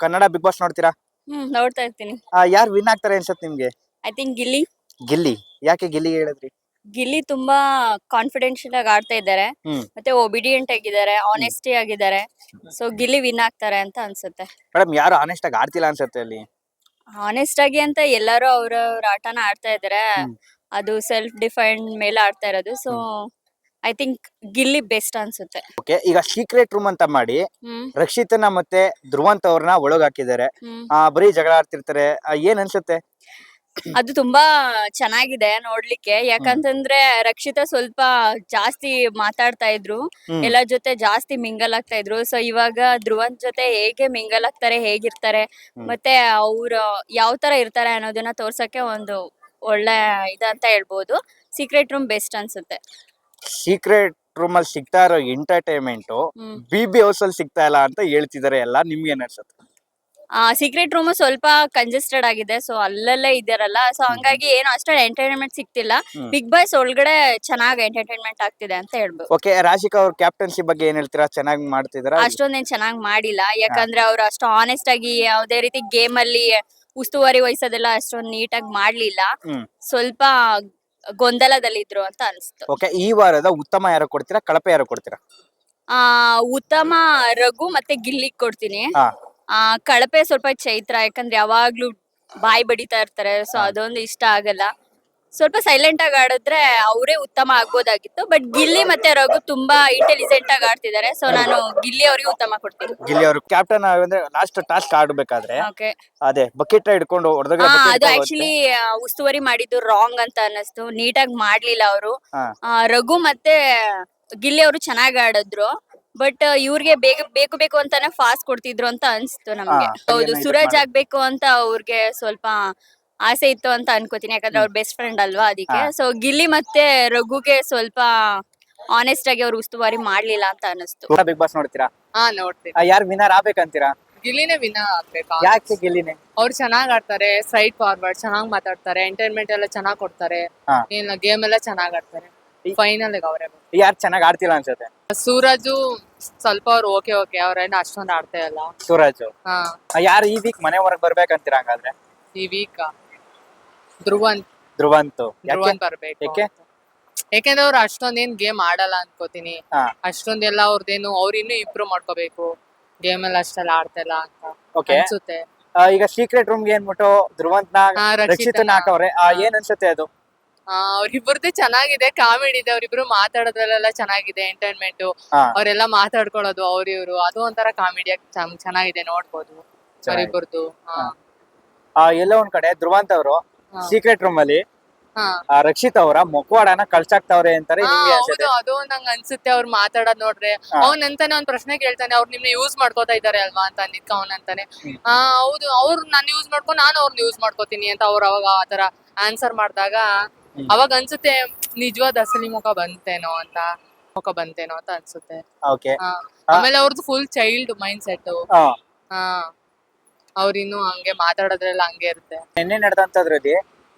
Kannada Bigg Boss ನೋಡ್ತೀರಾ? ನೋಡ್ತಾ ಇರ್ತೀನಿ. ಯಾರು ವಿನ್ ಆಗ್ತಾರೆ ಅನ್ಸತ್ ನಿಮ್ಗೆ? I think Gilli Gilli. ಯಾಕೆ ಗಿಲ್ಲಿ ಹೇಳಿದ್ರಿ? ಗಿಲ್ಲಿ ತುಂಬಾ ಕಾನ್ಫಿಡೆನ್ಷಿಯಲ್ ಆಗಿ ಆಡ್ತಾ ಇದ್ದಾರೆ. ಹ್ಮ್ ಮತ್ತೆ ಒಬಿಡಿಯಂಟ್ ಆಗಿದ್ದಾರೆ, ಆನೆಸ್ಟಿ ಆಗಿದ್ದಾರೆ. ಸೊ ಗಿಲ್ಲಿ ವಿನ್ ಆಗ್ತಾರೆ ಅಂತ ಅನ್ಸುತ್ತೆ. ಮೇಡಮ್, ಯಾರು ಆನೆಸ್ಟ್ ಆಗಿ ಆಡ್ತಿಲ್ಲ ಅನ್ಸುತ್ತೆ ಅಲ್ಲಿ. ಆನೆಸ್ಟ್ ಆಗಿ ಅಂತ ಎಲ್ಲರೂ ಅವ್ರವ್ರ ಆಟನ ಆಡ್ತಾ ಇದ್ದಾರೆ. ಹ್ಮ್. ಅದು ಸೆಲ್ಫ್ ಡಿಫೈನ್ಡ್ ಮೇಲೆ ಆಡ್ತಾ ಇರೋದು. So I think Gilli best ಅನ್ಸುತ್ತೆ. ಓಕೆ, ಈಗ ಸೀಕ್ರೆಟ್ ರೂಮ್ ಅಂತ ಮಾಡಿ ಹ್ಮ್ ರಕ್ಷಿತನ ಮತ್ತೆ ಧ್ರುವಂತ್ ಅವ್ರನ್ನ ಒಳಗ್ ಹಾಕಿದ್ದಾರೆ. ಹ್ಮ್ ಬರೀ ಜಗಳ ಆಡ್ತಿರ್ತಾರೆ. ಏನ್ ಅನ್ಸುತ್ತೆ? ಅದು ತುಂಬಾ ಚೆನ್ನಾಗಿದೆ ನೋಡ್ಲಿಕ್ಕೆ. ಯಾಕಂತಂದ್ರೆ ರಕ್ಷಿತಾ ಸ್ವಲ್ಪ ಜಾಸ್ತಿ ಮಾತಾಡ್ತಾ ಇದ್ರು, ಹ್ಮ್. ಎಲ್ಲರ ಜೊತೆ ಜಾಸ್ತಿ ಮಿಂಗಲ್ ಆಗ್ತಾ ಇದ್ರು. ಸೊ ಇವಾಗ ಧ್ರುವಂತ್ ಜೊತೆ ಹೇಗೆ ಮಿಂಗಲ್ ಆಗ್ತಾರೆ, ಹೇಗಿರ್ತಾರೆ, ಮತ್ತೆ ಅವ್ರು ಯಾವ ತರ ಇರ್ತಾರೆ ಅನ್ನೋದನ್ನ ತೋರ್ಸಕ್ಕೆ ಒಂದು ಒಳ್ಳೆ ಇದಂತ ಹೇಳ್ಬೋದು. ಸೀಕ್ರೆಟ್ ರೂಮ್ ಬೆಸ್ಟ್ ಅನ್ಸುತ್ತೆ. ಸೀಕ್ರೆಟ್ ರೂಮ್ ಅಲ್ಲಿ ಸಿಗ್ತಾ ಇರೋ ಎಂಟರ್ಟೈನ್ಮೆಂಟ್ ಹ್ಮ್ ಬಿಬಿ ಹೌಸ್ ಅಲ್ಲಿ ಸಿಗ್ತಾ ಇಲ್ಲ ಅಂತ ಹೇಳ್ತಿದ್ದಾರೆ ಎಲ್ಲ. ನಿಮ್ಗೆ ಏನ್ ಅನ್ಸುತ್ತೆ? ಸೀಕ್ರೆಟ್ ರೂಮ್ ಸ್ವಲ್ಪ ಕಂಜೆಸ್ಟೆಡ್ ಆಗಿದೆ. ಸೊ ಅಲ್ಲಲ್ಲೇ ಇದಾರಲ್ಲ, ಸೊ ಹಂಗಾಗಿ ಏನು ಅಷ್ಟೊಂದು ಎಂಟರ್ಟೈನ್ಮೆಂಟ್ ಸಿಗ್ತಿಲ್ಲ. ಬಿಗ್ ಬಾಸ್ ಒಳಗಡೆ ಚೆನ್ನಾಗಿ ಎಂಟರ್ಟೈನ್ಮೆಂಟ್ ಆಗ್ತಿದೆ ಅಂತ ಹೇಳ್ಬೋದು. ಓಕೆ, ರಾಶಿಕಾ ಅವ್ರ ಕ್ಯಾಪ್ಟನ್ಸಿ ಬಗ್ಗೆ ಏನ್ ಹೇಳ್ತೀರಾ? ಚೆನ್ನಾಗಿ ಮಾಡ್ತಿದಾರಾ? ಅಷ್ಟೊಂದೇನ್ ಚೆನ್ನಾಗಿ ಮಾಡಿಲ್ಲ. ಯಾಕಂದ್ರೆ ಅವ್ರು ಅಷ್ಟು ಆನೆಸ್ಟ್ ಆಗಿ ಯಾವ್ದೇ ರೀತಿ ಗೇಮ್ ಅಲ್ಲಿ ಉಸ್ತುವಾರಿ ವಹಿಸೋದೆಲ್ಲ ಅಷ್ಟೊಂದು ನೀಟಾಗಿ ಮಾಡ್ಲಿಲ್ಲ. ಸ್ವಲ್ಪ ಗೊಂದಲದಲ್ಲಿದ್ರು ಅಂತ ಅನ್ಸ್ತು. ಓಕೆ, ಈ ವಾರದ ಉತ್ತಮ ಯಾರು ಕೊಡ್ತೀರಾ, ಕಳಪೆ ಯಾರು ಕೊಡ್ತೀರಾ? ಉತ್ತಮ ರಘು ಮತ್ತೆ ಗಿಲ್ಲಿ ಕೊಡ್ತೀನಿ. ಹಾ. ಕಳಪೆ ಸ್ವಲ್ಪ ಚೈತ್ರ. ಯಾಕಂದ್ರೆ ಯಾವಾಗ್ಲೂ ಬಾಯಿ ಬಡಿತಾ ಇರ್ತಾರೆ. ಸೊ ಅದೊಂದು ಇಷ್ಟ ಆಗಲ್ಲ. ಸ್ವಲ್ಪ ಸೈಲೆಂಟ್ ಆಗಿ ಆಡಿದ್ರೆ ಅವರೇ ಉತ್ತಮ ಆಗ್ಬೋದಾಗಿತ್ತು. ಬಟ್ ಗಿಲ್ಲಿ ಮತ್ತೆ ರಘು ತುಂಬಾ ಇಂಟೆಲಿಜೆಂಟ್ ಆಗಿ ಆಡ್ತಿದ್ದಾರೆ. ಸೊ ನಾನು ಗಿಲ್ಲಿ ಅವ್ರಿಗೆ ಉತ್ತಮ ಕೊಡ್ತೀನಿ. ಗಿಲ್ಲಿ ಅವರು ಕ್ಯಾಪ್ಟನ್ ಅಂದ್ರೆ ಲಾಸ್ಟ್ ಟಾಸ್ಕ್ ಆಡ್ಬೇಕಾದ್ರೆ ಓಕೆ. ಅದೇ ಬಕೆಟ್ ಹಿಡ್ಕೊಂಡು ಹೊಡೆದಾಗ ಅದು ಆಕ್ಚುಲಿ ಉಸ್ತುವಾರಿ ಮಾಡಿದ್ದು ರಾಂಗ್ ಅಂತ ಅನ್ನಿಸ್ತು. ನೀಟಾಗಿ ಮಾಡ್ಲಿಲ್ಲ ಅವರು. ರಘು ಮತ್ತೆ ಗಿಲ್ಲಿ ಅವರು ಚೆನ್ನಾಗಿ ಆಡಿದ್ರು. ಬಟ್ ಇವ್ರಿಗೆ ಬೇಕು ಅಂತಾನೆ ಫಾಸ್ಟ್ ಕೊಡ್ತಿದ್ರು ಅಂತ ಅನ್ಸ್ತು ನಮ್ಗೆ. ಹೌದು, ಸುರಜ್ ಆಗ್ಬೇಕು ಅಂತ ಅವ್ರಿಗೆ ಸ್ವಲ್ಪ ಆಸೆ ಇತ್ತು ಅಂತ ಅನ್ಕೋತೀನಿ. ಯಾಕಂದ್ರೆ ಅವ್ರ ಬೆಸ್ಟ್ ಫ್ರೆಂಡ್ ಅಲ್ವಾ, ಅದಕ್ಕೆ. ಸೊ ಗಿಲ್ಲಿ ಮತ್ತೆ ರಘುಗೆ ಸ್ವಲ್ಪ ಆನೆಸ್ಟ್ ಆಗಿ ಅವ್ರು ಉಸ್ತುವಾರಿ ಮಾಡ್ಲಿಲ್ಲ ಅಂತ ಅನಿಸ್ತು. ಬಿಗ್ ಬಾಸ್ ನೋಡ್ತೀರಾ? ನೋಡ್ತೀನಿ. ಯಾರು ವಿನ್ನರ್ ಆಗ್ಬೇಕಂತೀರಾ? ಗಿಲ್ಲಿನೇ ವಿನ್ ಆಗ್ಬೇಕು. ಯಾಕೆ ಗಿಲ್ಲಿನೇ? ಅವ್ರು ಚೆನ್ನಾಗ್ ಆಡ್ತಾರೆ, ಸ್ಟ್ರೈಟ್ ಫಾರ್ವರ್ಡ್ ಚೆನ್ನಾಗ್ ಮಾತಾಡ್ತಾರೆ, ಎಂಟರ್ಟೈನ್ಮೆಂಟ್ ಎಲ್ಲ ಚೆನ್ನಾಗ್ ಕೊಡ್ತಾರೆ. ಏನ್ ಗೇಮ್ ಎಲ್ಲ ಚೆನ್ನಾಗ್ ಆಡ್ತಾರೆ. ಫೈನಲ್ ಅವರೇ. ಯಾರು ಚೆನ್ನಾಗಿ ಆಡ್ತಿಲ್ಲ ಅನ್ಸುತ್ತೆ? ಸೂರಜು ಸ್ವಲ್ಪ ಅವ್ರು ಓಕೆ ಅವ್ರೇನ ಅಷ್ಟೊಂದು ಆಡ್ತಾ ಇಲ್ಲ. ಸೂರಜ್. ಹಾ, ಯಾರು ಈ ವೀಕ್ ಮನೆ ಹೊರಗ್ ಬರ್ಬೇಕಂತೀರಾ ಹಂಗಾದ್ರೆ? ಈ ವೀಕ್ ಧ್ರುವಂತ್ ಬರ್ಬೇಕು. ಯಾಕೆ? ಯಾಕೆಂದ್ರೆ ಅವ್ರು ಅಷ್ಟೊಂದೇನ್ ಗೇಮ್ ಆಡಲ್ಲ ಅನ್ಕೋತೀನಿ. ಅಷ್ಟೊಂದೆಲ್ಲ ಅವ್ರದ್ದೇನು ಅವ್ರು ಇನ್ನೂ ಇಂಪ್ರೂವ್ ಮಾಡ್ಕೋಬೇಕು. ಗೇಮ್ ಎಲ್ಲ ಅಷ್ಟೆಲ್ಲ ಆಡ್ತಾ ಇಲ್ಲ ಅಂತ ಅನ್ಸುತ್ತೆ. ಈಗ ಸೀಕ್ರೆಟ್ ರೂಮ್ ಗೆ ಏನ್ಬಿಟ್ಟು ಧ್ರುವಂತ್ನ ರಕ್ಷಿತನ ಹಾಕವ್ರೆ. ಏನ್ ಅನ್ಸುತ್ತೆ ಅದು? ಅವ್ರಿಬ್ರದ್ದು ಚೆನ್ನಾಗಿದೆ, ಕಾಮಿಡಿ ಇದೆ. ಅವ್ರಿಬ್ರು ಮಾತಾಡೋದ್ರಲ್ಲೆಲ್ಲ ಚೆನ್ನಾಗಿದೆ, ಎಂಟರ್ಟೈನ್ಮೆಂಟ್. ಅವರೆಲ್ಲ ಮಾತಾಡ್ಕೊಳ್ಳೋದು ಅವ್ರ ಇವ್ರು, ಅದು ಒಂಥರ ಕಾಮಿಡಿಯಾಗಿ ಚೆನ್ನಾಗಿದೆ, ನೋಡ್ಬೋದು ಅವ್ರಿಬ್ರದ್ದು. ಎಲ್ಲೋ ಒಂದ್ ಕಡೆ ಧ್ರುವಂತ್ ಅವರು ಸೀಕ್ರೆಟ್ ರೂಮ್ ಅಲ್ಲಿ ರಕ್ಷಿತ್ ಅವರ ಮುಖವಾಡನ ಕಳ್ಸಾಕ್ತವ್ರೆ ಅಂತಾರೆ. ಹೌದು, ಅದು ನಂಗೆ ಅನ್ಸುತ್ತೆ. ಅವ್ರು ಮಾತಾಡೋದ್ ನೋಡ್ರೆ ಅವನಂತಾನೆ ಒಂದ್ ಪ್ರಶ್ನೆ ಕೇಳ್ತಾನೆ, ಅವ್ರು ನಿಮ್ನ ಯೂಸ್ ಮಾಡ್ಕೋತಾ ಇದಾರೆ ಅಲ್ವಾ ಅಂತ ಅಂದಿದ್ಕ ಅವನಂತಾನೆ ಹೌದು, ಅವ್ರು ನಾನು ಯೂಸ್ ಮಾಡ್ಕೊಂಡು ನಾನು ಅವ್ರನ್ನ ಯೂಸ್ ಮಾಡ್ಕೋತೀನಿ ಅಂತ ಅವ್ರು ಅವಾಗ ಆತರ ಆನ್ಸರ್ ಮಾಡಿದಾಗ ಅವಾಗ ಅನ್ಸುತ್ತೆ ನಿಜವಾದ ಅಸಲಿ ಮುಖ ಬಂತೇನೋ ಅಂತ ಅನ್ಸುತ್ತೆ. ಆಮೇಲೆ ಅವ್ರದ್ದು ಫುಲ್ ಚೈಲ್ಡ್ ಮೈಂಡ್ ಸೆಟ್. ಅವ್ರಿನ್ನು ಹಂಗೆ ಮಾತಾಡೋದ್ರೆಲ್ಲ ಹಂಗೆ ಇರುತ್ತೆ. ನಿನ್ನೆ ನಡೆದಂತದ್ರಲ್ಲಿ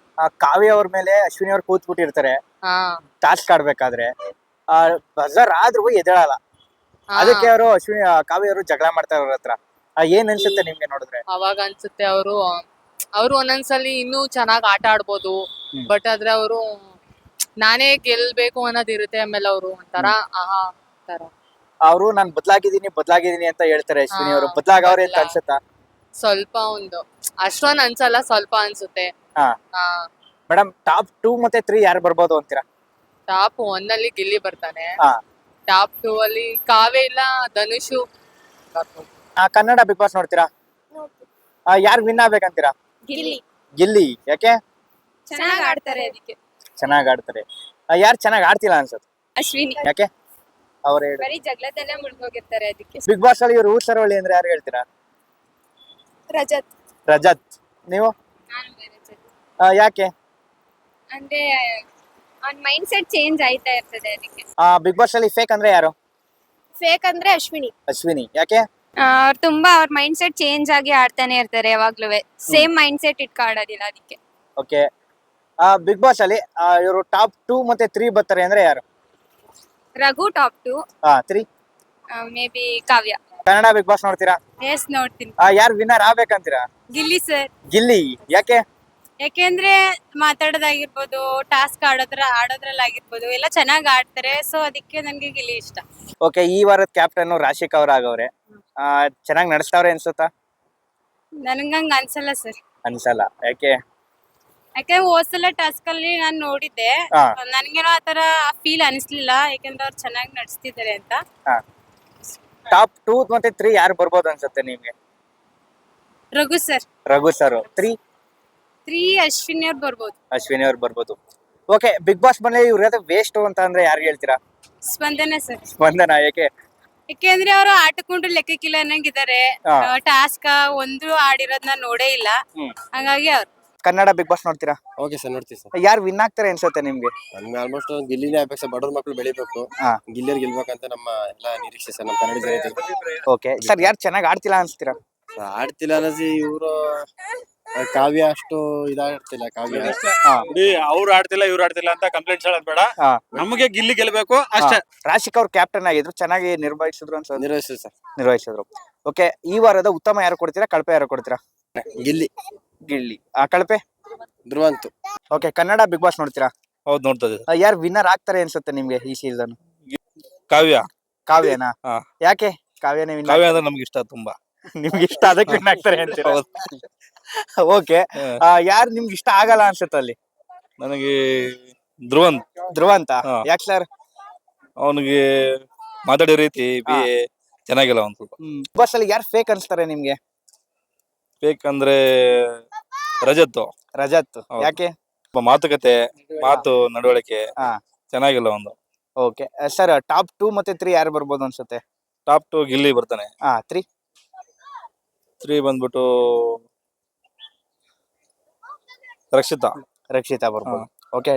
ಕಾವ್ಯ ಅವ್ರ ಮೇಲೆ ಅಶ್ವಿನಿ ಅವ್ರು ಕೂತ್ಬಿಟ್ಟಿರ್ತಾರೆ ಟಾಸ್ಕ್ ಆಡ್ಬೇಕಾದ್ರೆ. ಬಜರ್ ಆದ್ರೂ ಎದ್ದೇಳಲ್ಲ. ಅದಕ್ಕೆ ಅವರು ಕಾವ್ಯ ಅವರು ಜಗಳ ಮಾಡ್ತಾರೆ ಅವ್ರ ಹತ್ರ. ಏನ್ ಅನ್ಸುತ್ತೆ ನಿಮ್ಗೆ ನೋಡಿದ್ರೆ? ಅವಾಗ ಅನ್ಸುತ್ತೆ ಅವರು ಒಂದೊಂದ್ಸಲಿ ಇನ್ನೂ ಚೆನ್ನಾಗ್ ಆಟ ಆಡ್ಬೋದು. ಬಟ್ ಆದ್ರೆ ಅವರು ನಾನೇ ಗೆಲ್ಬೇಕು ಅನ್ನೋದಿರುತ್ತೆ. ಆಮೇಲೆ ಅವರು ಒಂಥರ ಅವರು ನಾನ್ ಬದ್ಲಾಗಿದ್ದೀನಿ ಅಂತ ಹೇಳ್ತಾರೆ ಅಶ್ವಿನಿ ಅವರು. ಬದ್ಲಾಗವ್ರೆ ಅಂತ ಅನ್ಸುತ್ತಾ? ಸ್ವಲ್ಪ ಒಂದು ಅಷ್ಟೊಂದ್ ಅನ್ಸಲ್ಲ, ಸ್ವಲ್ಪ ಅನ್ಸುತ್ತೆ. ಮೇಡಮ್, ಟಾಪ್ 2 ಮತ್ತೆ 3 ಯಾರು ಬರ್ಬೋದು ಅಂತೀರಾ? ಟಾಪ್ 1 ಅಲ್ಲಿ ಗಿಲ್ಲಿ ಬರ್ತಾನೆ. ಟಾಪ್ 2 ಅಲ್ಲಿ ಕಾವ್ಯ ಇಲ್ಲ ಧನುಷು ಬರ್ಬೋದು. ಕನ್ನಡ ಬಿಗ್ ಬಾಸ್ ನೋಡ್ತೀರಾ? ಯಾರು ವಿನ್ ಆಗ್ಬೇಕಂತೀರಾ? ಗಿಲ್ಲಿ. ಯಾಕೆ? ಚೆನ್ನಾಗಿ ಆಡ್ತಾರೆ, ಅದಕ್ಕೆ. ಚೆನ್ನಾಗಿ ಆಡ್ತಾರೆ. ಯಾರು ಚೆನ್ನಾಗಿ ಆಡ್ತಿಲ್ಲ ಅನ್ಸುತ್ತೆ? ಅಶ್ವಿನಿ. ಯಾಕೆ? ಅವ್ರ ಬರೀ ಜಗಳದಲ್ಲೇ ಮುಳುಗೋಗಿರ್ತಾರೆ, ಅದಕ್ಕೆ. ಬಿಗ್ ಬಾಸ್ ಅಲ್ಲಿ ಇವ್ರು ಊಸರವಳ್ಳಿ ಅಂದ್ರೆ ಯಾರು ಹೇಳ್ತೀರಾ? ರಜತ್. ನೀವು? ಯಾಕೆ? ಅಂದ್ರೆ ಅವ್ನ ಮೈಂಡ್ ಸೆಟ್ ಚೇಂಜ್ ಆಯ್ತಾ ಇರ್ತದೆ, ಅದಕ್ಕೆ. ಬಿಗ್ ಬಾಸ್ ಅಲ್ಲಿ ಫೇಕ್ ಅಂದ್ರೆ ಯಾರು? ಫೇಕ್ ಅಂದ್ರೆ ಅಶ್ವಿನಿ. ಯಾಕೆ? ಅವ್ರು ತುಂಬಾ ಅವ್ರ ಮೈಂಡ್ ಸೆಟ್ ಚೇಂಜ್ ಆಗಿ ಆಡ್ತಾನೆ ಇರ್ತಾರೆ ಯಾವಾಗ್ಲೂ. ಸೇಮ್ ಮೈಂಡ್ ಸೆಟ್ ಇಟ್ಕೊಳ್ಳೋದಿಲ್ಲ, ಅದಕ್ಕೆ. ಓಕೆ, ಬಿಗ್ ಬಾಸ್ ಅಲ್ಲಿ ಇವರು ಟಾಪ್ 2 ಮತ್ತೆ 3 ಬರ್ತಾರೆ ಅಂದ್ರೆ ಯಾರು? Raghu top 2. 3 maybe Kavya. Kannada Bigg Boss ನೋಡ್ತೀರಾ? ಎಸ್ ನೋಡ್ತೀನಿ. ಯಾರು ವಿನ್ನರ್ ಆಗ್ಬೇಕಂತೀರಾ? ಗಿಲ್ಲಿ ಸರ್. ಗಿಲ್ಲಿ ಯಾಕೆ? ಯಾಕೆಂದ್ರೆ ಮಾತಾಡೋದಾಗಿರ್ಬೋದು, ಟಾಸ್ಕ್ ಆಡೋದ್ರಲ್ಲಾಗಿರ್ಬೋದು ಎಲ್ಲ ಚೆನ್ನಾಗಿ ಆಡ್ತಾರೆ. ಸೊ ಅದಕ್ಕೆ ನನ್ಗೆ ಗಿಲ್ಲಿ ಇಷ್ಟ. ಓಕೆ, ಈ ವಾರದ ಕ್ಯಾಪ್ಟನ್ ರಾಶಿಕ್ ಅವ್ರ ಆಗವ್ರೆ. ಚೆನ್ನಾಗಿ ನಡೆಸ್ತಾವ್ರೆ ಅನ್ಸುತ್ತಾ? ನನ್ಗಂಗ ಅನ್ಸಲ್ಲ ಸರ್. ಅನ್ಸಲ್ಲ, ಯಾಕೆ? ಯಾಕಂದ್ರೆ ಹೋದ್ಸಲ ಟಾಸ್ಕ್ ಅಲ್ಲಿ ನಾನ್ ನೋಡಿದ್ದೆ, ಹಾ. ನನ್ಗೇನೋ ಆತರ ಫೀಲ್ ಅನಿಸ್ಲಿಲ್ಲ. ಯಾಕಂದ್ರೆ ಅವ್ರು ಚೆನ್ನಾಗಿ ನಡೆಸ್ತಿದ್ದಾರೆ ಅಂತ. ಟಾಪ್ 2 ಮತ್ತೆ 3 ಯಾರು ಬರ್ಬೋದು ಅನ್ಸುತ್ತೆ ನಿಮ್ಗೆ? ರಘು ಸರ್. ರಘು ಸರ್. 3 ಅಶ್ವಿನಿ ಅವ್ರು ಬರ್ಬೋದು. ಅಶ್ವಿನಿ ಅವ್ರು ಬರ್ಬೋದು. ಓಕೆ, ಬಿಗ್ ಬಾಸ್ ಮನೆ ಇವ್ರ ವೇಸ್ಟ್ ಅಂತ ಅಂದ್ರೆ ಯಾರು ಹೇಳ್ತೀರಾ? ಸ್ಪಂದನ ಸರ್. ಸ್ಪಂದನ, ಯಾಕೆ? ಯಾಕೆಂದ್ರೆ ಅವರು ಆಟಕೊಂಡು ಲೆಕ್ಕಕ್ಕಿಲ್ಲ ಅನ್ನಂಗಿದ್ದಾರೆ. ಹಾ. ಟಾಸ್ಕ್ ಒಂದು ಆಡಿರೋದ್ನ ನೋಡೇ ಇಲ್ಲ. ಹ್ಮ್. ಹಂಗಾಗಿ ಅವ್ರು. ಕನ್ನಡ ಬಿಗ್ ಬಾಸ್ ನೋಡ್ತೀರಾ? ಓಕೆ ಸರ್, ನೋಡ್ತೀವಿ ಸರ್. ಯಾರು ವಿನ್ ಆಗ್ತಾರೆ ಅನ್ಸುತ್ತೆ ನಿಮ್ಗೆ? ನಮ್ಗೆ ಆಲ್ಮೋಸ್ಟ್ ಗಿಲ್ಲಿನೇ ಆಗ್ಬೇಕು ಸರ್. ಬಡವ್ರ ಮಕ್ಳು ಬೆಳಿಬೇಕು, ಹಾ. ಗಿಲ್ಲಿಯರ್ ಗೆಲ್ಬೇಕಂತ ನಮ್ಮ ಎಲ್ಲಾ ನಿರೀಕ್ಷೆ ಸರ್, ನಮ್ಮ ಕನ್ನಡ ಜನತೆ. ಓಕೆ ಸರ್, ಯಾರು ಚೆನ್ನಾಗಿ ಆಡ್ತಿಲ್ಲ ಅನ್ಸ್ತೀರಾ? ಆಡ್ತಿಲ್ಲ ಅನ್ನೋಸಿ ಇವರು ಕಾವ್ಯ ಅಷ್ಟು ಇದಾಗ್ತಿಲ್ಲ. ಕಾವ್ಯ ಅವ್ರು ಆಡ್ತಿಲ್ಲ ಇವ್ರು ಆಡ್ತಿಲ್ಲ ಅಂತ ಕಂಪ್ಲೇಂಟ್ಸ್ ಹೇಳೋದ್ ಬೇಡ. ಹಾ. ನಮಗೆ ಗಿಲ್ಲಿ ಗೆಲ್ಬೇಕು ಅಷ್ಟೇ. ರಾಶಿಕ್ ಅವ್ರು ಕ್ಯಾಪ್ಟನ್ ಆಗಿದ್ರು, ಚೆನ್ನಾಗಿ ನಿರ್ವಹಿಸಿದ್ರು ಅನ್ಸುತ್ತೆ. ನಿರ್ವಹಿಸಿ ಸರ್. ನಿರ್ವಹಿಸಿದ್ರು. ಓಕೆ, ಈ ವಾರದ ಉತ್ತಮ ಯಾರು ಕೊಡ್ತೀರಾ, ಕಳಪೆ ಯಾರು ಕೊಡ್ತೀರಾ? ಗಿಲ್ಲಿ. ಗಿಲ್ಲಿ. ಕಳಪೆ? Dhruvanth. Okay, Kannada Bigg Boss ನೋಡ್ತೀರಾ? ಹೌದು, ನೋಡ್ತಾ ಇದ್ದೀವಿ. ಯಾರು ವಿನ್ನರ್ ಆಗ್ತಾರೆ ಅನ್ಸುತ್ತೆ ನಿಮ್ಗೆ ಈ ಸೀಸನ್? ಕಾವ್ಯ. ಕಾವ್ಯನಾ? ಹಾ. ಯಾಕೆ ಕಾವ್ಯನೇ ವಿನ್? ಕಾವ್ಯ ಅಂದ್ರೆ ನಮ್ಗೆ ಇಷ್ಟ ತುಂಬಾ. ನಿಮ್ಗೆ ಇಷ್ಟ, ಅದಕ್ಕೆ ವಿನ್ ಆಗ್ತಾರೆ ಅಂತೀರಾ? ಓಕೆ, ಯಾರು ನಿಮ್ಗೆ ಇಷ್ಟ ಆಗಲ್ಲ ಅನ್ಸುತ್ತೆ ಅಲ್ಲಿ? ನನಗೆ ಧ್ರುವಂತ್. ಧ್ರುವಂತ. ಹಾ. ಯಾಕೆ ಸರ್? ಅವನಿಗೆ ಮಾತಾಡೋ ರೀತಿ ಚೆನ್ನಾಗಿಲ್ಲ ಒಂದ್ ಸ್ವಲ್ಪ. ಬಿಗ್ ಬಾಸ್ ಅಲ್ಲಿ ಯಾರು ಫೇಕ್ ಅನ್ಸ್ತಾರೆ ನಿಮ್ಗೆ? ಬೇಕಂದ್ರೆ ರಜತ್. ರಜತ್. ಹೌದು. ಯಾಕೆ? ಮಾತುಕತೆ, ಮಾತು ನಡವಳಿಕೆ ಹಾ. ಚೆನ್ನಾಗಿಲ್ಲ ಒಂದು. ಓಕೆ ಸರ್, ಟಾಪ್ 2 ಮತ್ತೆ 3 ಯಾರು ಬರ್ಬೋದು ಅನ್ಸುತ್ತೆ? ಟಾಪ್ 2 ಗಿಲ್ಲಿ ಬರ್ತಾನೆ. 3 ಬಂದ್ಬಿಟ್ಟು ರಕ್ಷಿತಾ. ರಕ್ಷಿತಾ ಬರ್ಬೋದು. ಓಕೆ.